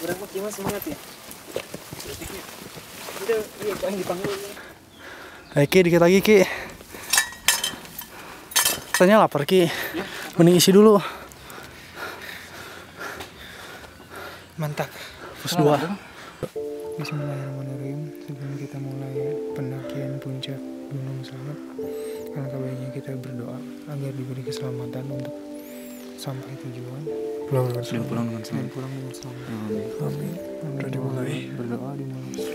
Berapa Ki Mas semangat ya? Udah, iya yang dipanggil. Ayo Ki, dikit lagi Ki. Katanya lapar Ki. Ya. Mending isi dulu. Mantap. Pos 2. Bismillahirrahmanirrahim. Sebelum kita mulai pendakian puncak Gunung Slamet, alangkah baiknya kita berdoa agar diberi keselamatan untuk sampai tujuan. Pulang dengan selamat. Dan pulang dengan selamat. Amin. Udah dimulai. Berdoa dimulai.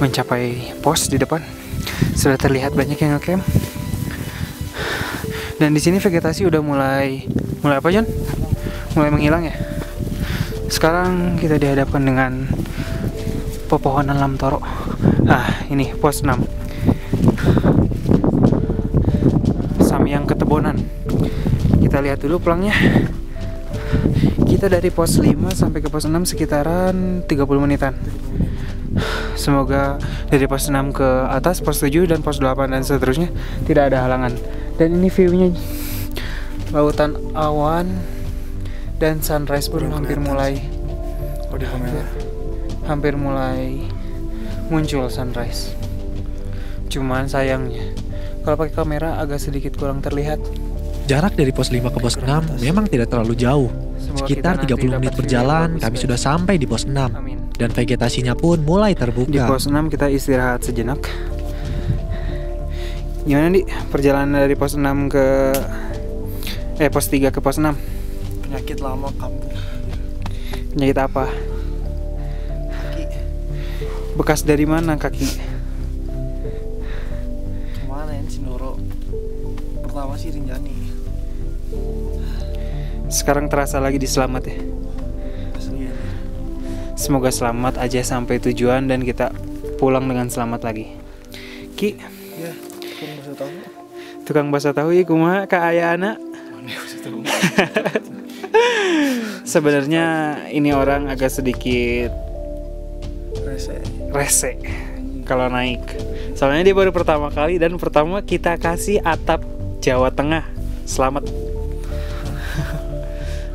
Mencapai pos di depan, sudah terlihat banyak yang ngecamp. Dan di sini vegetasi udah mulai apa Jon? Mulai menghilang ya. Sekarang kita dihadapkan dengan pepohonan lamtoro. Ini pos 6. Samyang Ketebonan. Kita lihat dulu pelangnya. Kita dari pos 5 sampai ke pos 6 sekitaran 30 menitan. Semoga dari pos 6 ke atas, pos 7 dan pos 8 dan seterusnya tidak ada halangan. Dan ini view-nya lautan awan dan sunrise pun hampir mulai hampir mulai muncul sunrise. Cuman sayangnya kalau pakai kamera agak sedikit kurang terlihat. Jarak dari pos 5 ke pos 6 memang tidak terlalu jauh. Sekitar 30 menit berjalan, kami sudah sampai di pos 6. Amin. Dan vegetasinya pun mulai terbuka. Di pos 6 kita istirahat sejenak. Gimana Di? Perjalanan dari pos 6 ke pos 3 ke pos 6? Penyakit lama kambuh. Penyakit apa? Kaki. Bekas dari mana kaki? Kemana ya Sindoro? Pertama sih Rinjani. Sekarang terasa lagi di Slamet ya. Asli ya. Semoga selamat aja sampai tujuan dan kita pulang dengan selamat lagi. Ki, Ya, tukang bakso tahu. tukang bakso tahu ya kumaha kaayana. Mana bakso tahu? Sebenarnya ini orang agak sedikit rese kalau naik. Soalnya dia baru pertama kali dan pertama kita kasih atap Jawa Tengah. Selamat.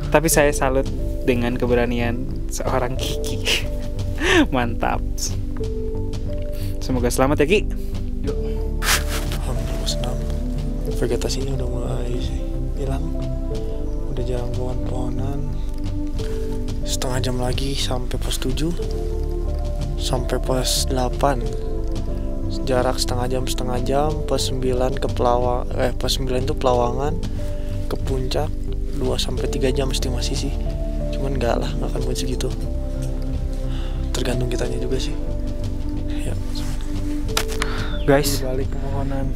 Tapi saya salut dengan keberanian seorang Kiki. Mantap. Semoga selamat ya Ki. Yuk. Alhamdulillah pos 6. Vegetasinya udah mulai hilang. Udah jarang pohon-pohonan. Setengah jam lagi sampai pos 7. Sampai pos 8. Jarak setengah jam. Pos 9 ke pos 9 itu Pelawangan ke puncak. 2-3 jam estimasi sih. Cuman nggak akan mungkin segitu. Tergantung kitanya juga sih. Ya. Guys, Di balik pepohonan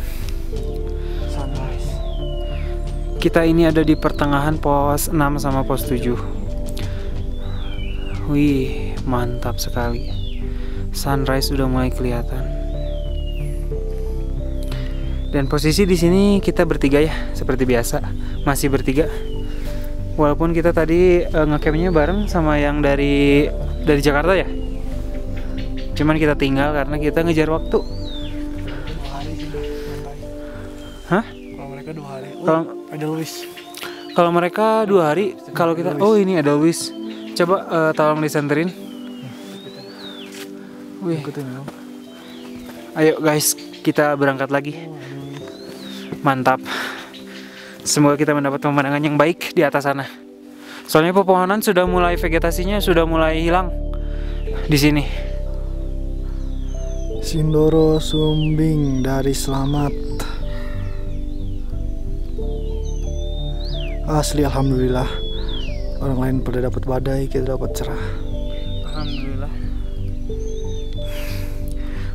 sunrise. kita ini ada di pertengahan pos 6 sama pos 7. Wih, mantap sekali. Sunrise sudah mulai kelihatan. Dan posisi di sini kita bertiga ya, seperti biasa, masih bertiga. Walaupun kita tadi ngecampnya bareng sama yang dari Jakarta ya. Cuman kita tinggal karena kita ngejar waktu. 2 hari sih santai. Hah? Kalau mereka 2 hari. Kalau Ada Luis. Kalau mereka 2 hari, kalau kita, oh ini ada Luis. Coba tolong disenterin. Wih. Ayo guys, kita berangkat lagi. Mantap. Semoga kita mendapat pemandangan yang baik di atas sana. Soalnya pepohonan sudah mulai, vegetasinya sudah mulai hilang di sini. Sindoro Sumbing dari Selamat. Asli alhamdulillah. Orang lain pada dapat badai, kita dapat cerah. Alhamdulillah.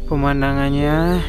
Pemandangannya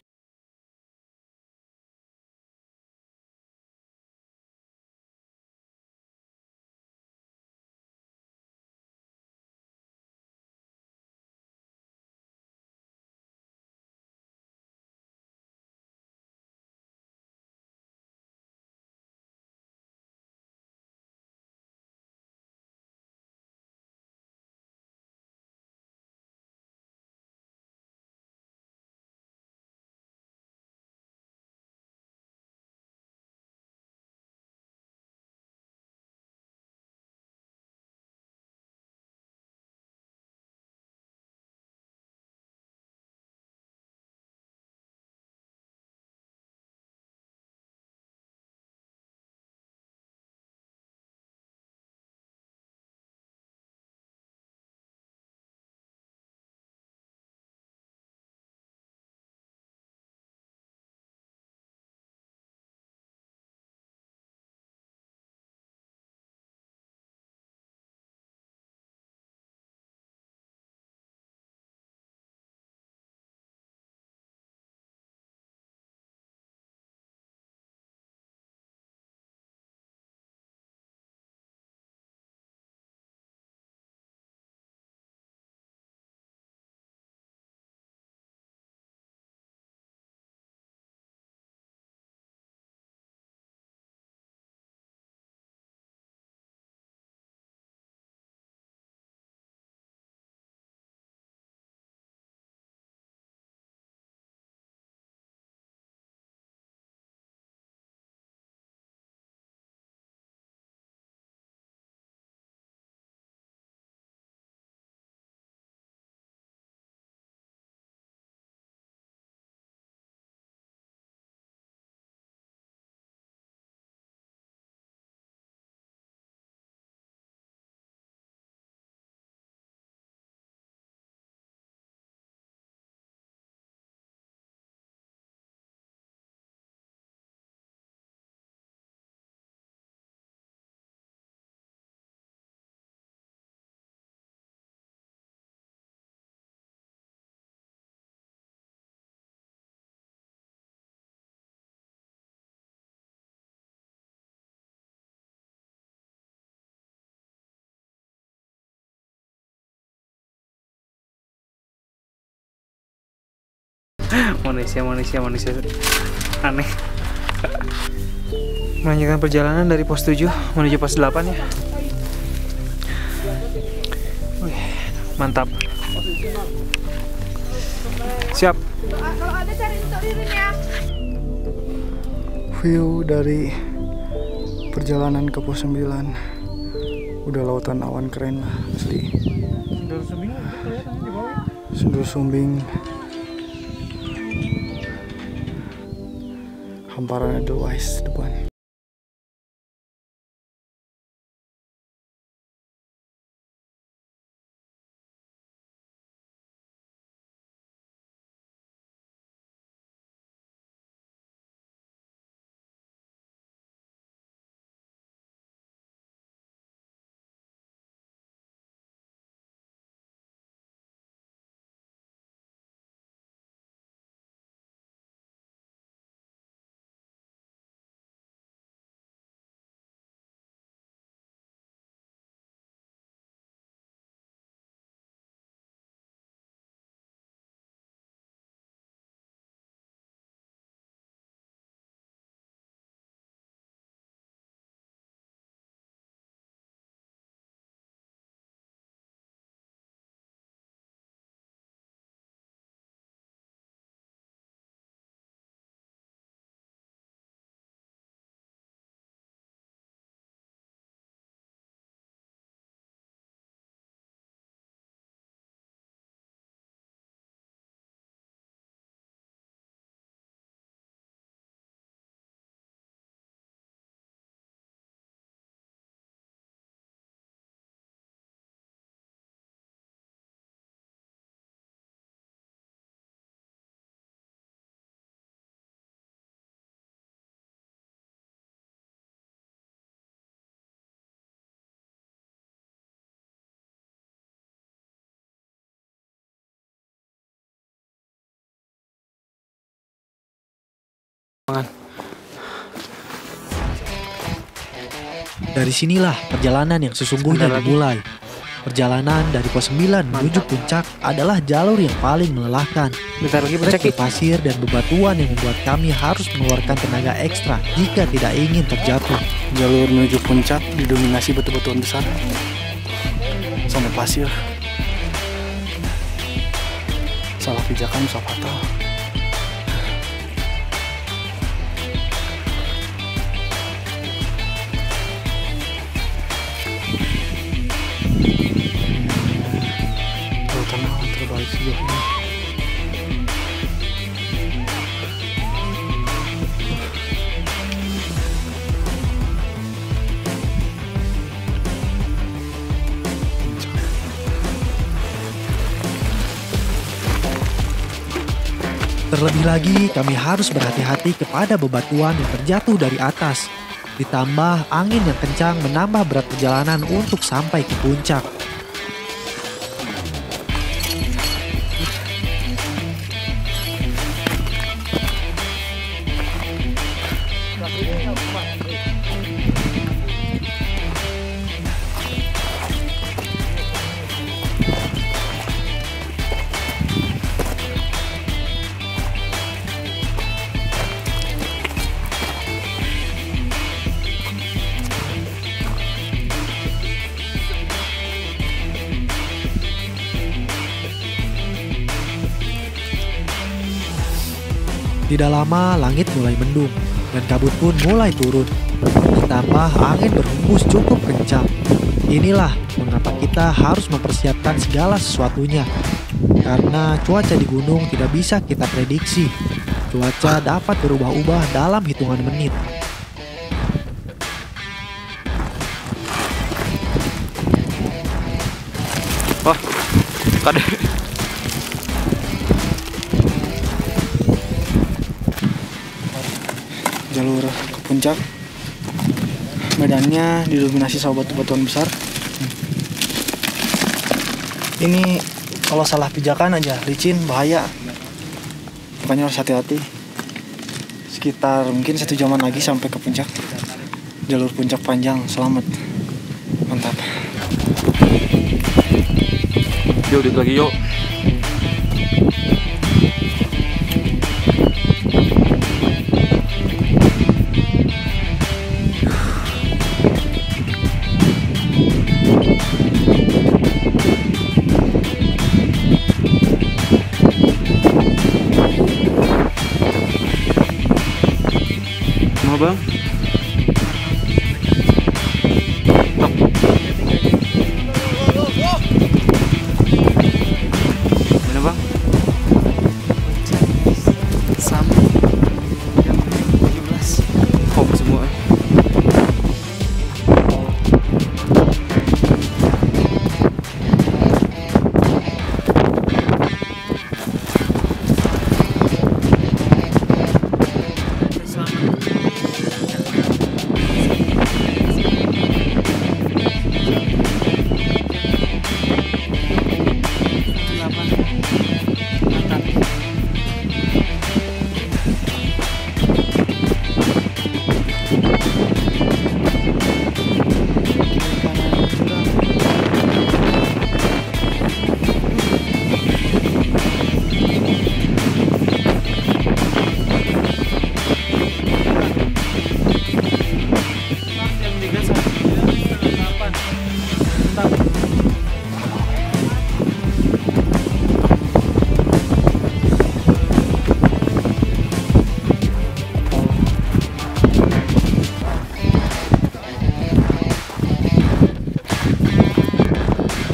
manusia aneh. Melanjutkan perjalanan dari pos 7 menuju pos 8 ya. Wih, mantap. Siap. Kalau ada cari untuk Ririn ya. View dari perjalanan ke pos 9. Udah lautan awan keren lah asli. Sindoro Sumbing. Hamparan Edelweiss depan. Dari sinilah perjalanan yang sesungguhnya dimulai. Perjalanan dari pos 9 menuju puncak adalah jalur yang paling melelahkan. Bentar lagi puncak. Trek di pasir dan bebatuan yang membuat kami harus mengeluarkan tenaga ekstra jika tidak ingin terjatuh. Jalur menuju puncak didominasi batu-batuan besar sampai pasir. Salah pijakan bisa fatal. Lautan awan terbaik sejauh ini. Terlebih lagi, kami harus berhati-hati kepada bebatuan yang terjatuh dari atas. Ditambah angin yang kencang menambah berat perjalanan untuk sampai ke puncak. Tidak lama langit mulai mendung dan kabut pun mulai turun. Ditambah angin berhembus cukup kencang. Inilah mengapa kita harus mempersiapkan segala sesuatunya. Karena cuaca di gunung tidak bisa kita prediksi. Cuaca dapat berubah-ubah dalam hitungan menit. Wah, kade. Jalur ke puncak, medannya didominasi sama batu-batuan besar. Ini kalau salah pijakan aja licin, bahaya. Makanya harus hati-hati. Sekitar mungkin 1 jaman lagi sampai ke puncak. Jalur puncak panjang, selamat. Mantap. Yuk, dit lagi yuk. Mau bang? Mana bang? Sampai jam 17. Kok semua?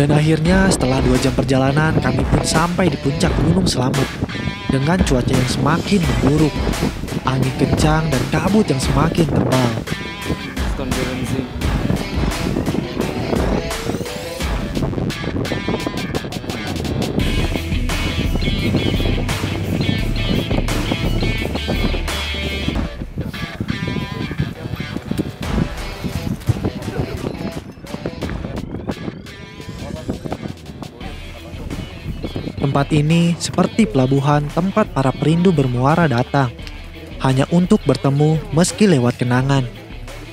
Dan akhirnya setelah 2 jam perjalanan kami pun sampai di puncak Gunung Slamet. Dengan cuaca yang semakin memburuk, angin kencang dan kabut yang semakin tebal. Tempat ini seperti pelabuhan tempat para perindu bermuara datang, hanya untuk bertemu meski lewat kenangan.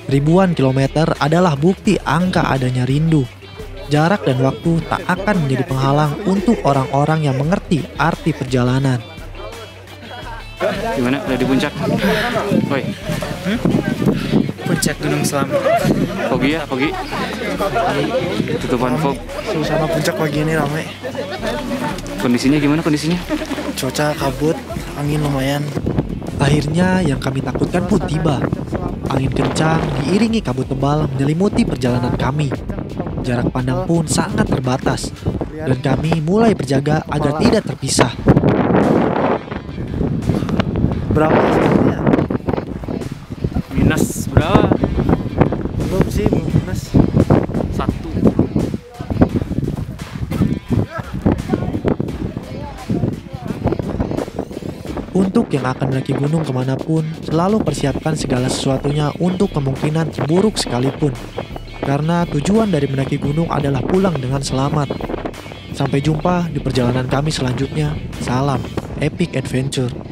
Ribuan kilometer adalah bukti angka adanya rindu. Jarak dan waktu tak akan menjadi penghalang untuk orang-orang yang mengerti arti perjalanan. Gimana? Udah di puncak? Woi. Puncak Gunung Selamat. Fogi ya, Fogi. Tutupan fog. Suasana puncak pagi ini ramai. Kondisinya gimana kondisinya? Cuaca kabut, angin lumayan. Akhirnya yang kami takutkan pun tiba. Angin kencang diiringi kabut tebal menyelimuti perjalanan kami. Jarak pandang pun sangat terbatas. Dan kami mulai berjaga agar tidak terpisah. Berapa sebenarnya? Minus berapa? Belum sih, belum minus. 1. Untuk yang akan mendaki gunung kemanapun, selalu persiapkan segala sesuatunya untuk kemungkinan terburuk sekalipun. Karena tujuan dari mendaki gunung adalah pulang dengan selamat. Sampai jumpa di perjalanan kami selanjutnya. Salam Epic Adventure.